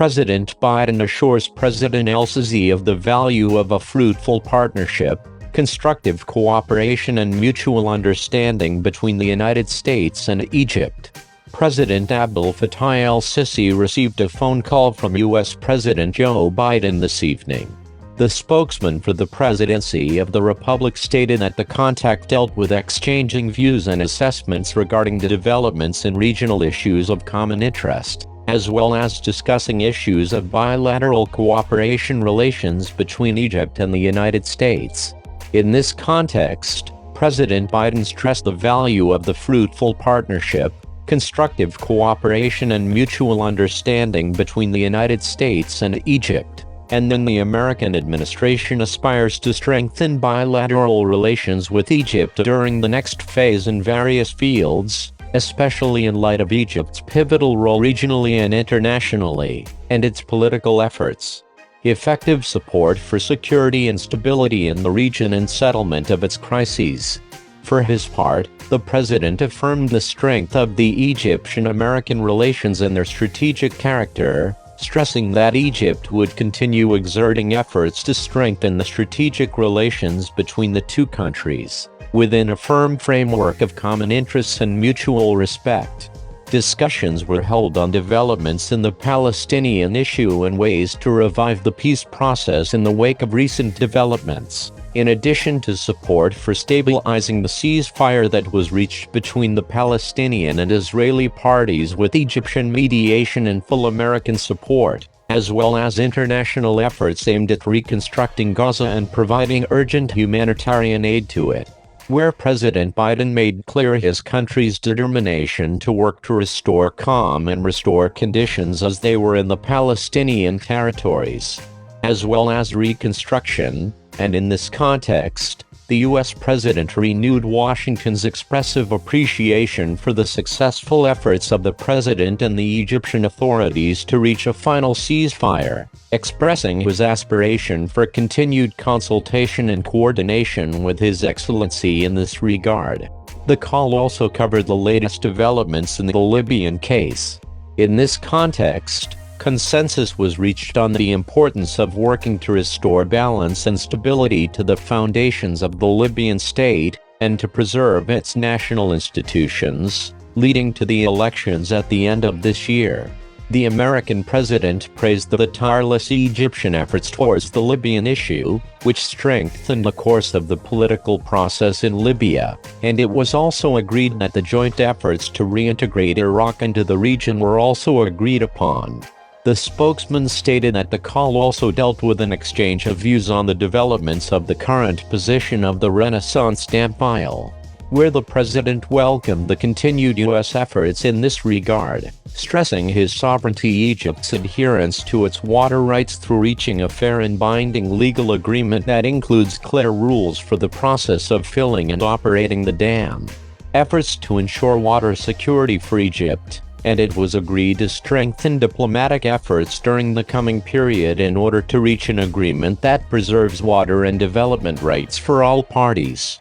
President Biden assures President El-Sisi of the value of a fruitful partnership, constructive cooperation and mutual understanding between the United States and Egypt. President Abdel Fattah el-Sisi received a phone call from U.S. President Joe Biden this evening. The spokesman for the presidency of the republic stated that the contact dealt with exchanging views and assessments regarding the developments in regional issues of common interest, as well as discussing issues of bilateral cooperation relations between Egypt and the United States. In this context, President Biden stressed the value of the fruitful partnership, constructive cooperation and mutual understanding between the United States and Egypt, and then the American administration aspires to strengthen bilateral relations with Egypt during the next phase in various fields, especially in light of Egypt's pivotal role regionally and internationally, and its political efforts. Effective support for security and stability in the region and settlement of its crises. For his part, the president affirmed the strength of the Egyptian-American relations and their strategic character, stressing that Egypt would continue exerting efforts to strengthen the strategic relations between the two countries, within a firm framework of common interests and mutual respect. Discussions were held on developments in the Palestinian issue and ways to revive the peace process in the wake of recent developments, in addition to support for stabilizing the ceasefire that was reached between the Palestinian and Israeli parties with Egyptian mediation and full American support, as well as international efforts aimed at reconstructing Gaza and providing urgent humanitarian aid to it, where President Biden made clear his country's determination to work to restore calm and restore conditions as they were in the Palestinian territories, as well as reconstruction. And in this context, the U.S. President renewed Washington's expressive appreciation for the successful efforts of the President and the Egyptian authorities to reach a final ceasefire, expressing his aspiration for continued consultation and coordination with His Excellency in this regard. The call also covered the latest developments in the Libyan case. In this context, consensus was reached on the importance of working to restore balance and stability to the foundations of the Libyan state, and to preserve its national institutions, leading to the elections at the end of this year. The American president praised the tireless Egyptian efforts towards the Libyan issue, which strengthened the course of the political process in Libya, and it was also agreed that the joint efforts to reintegrate Iraq into the region were also agreed upon. The spokesman stated that the call also dealt with an exchange of views on the developments of the current position of the Renaissance Dam file, where the president welcomed the continued U.S. efforts in this regard, stressing his sovereignty Egypt's adherence to its water rights through reaching a fair and binding legal agreement that includes clear rules for the process of filling and operating the dam. Efforts to ensure water security for Egypt, and it was agreed to strengthen diplomatic efforts during the coming period in order to reach an agreement that preserves water and development rights for all parties.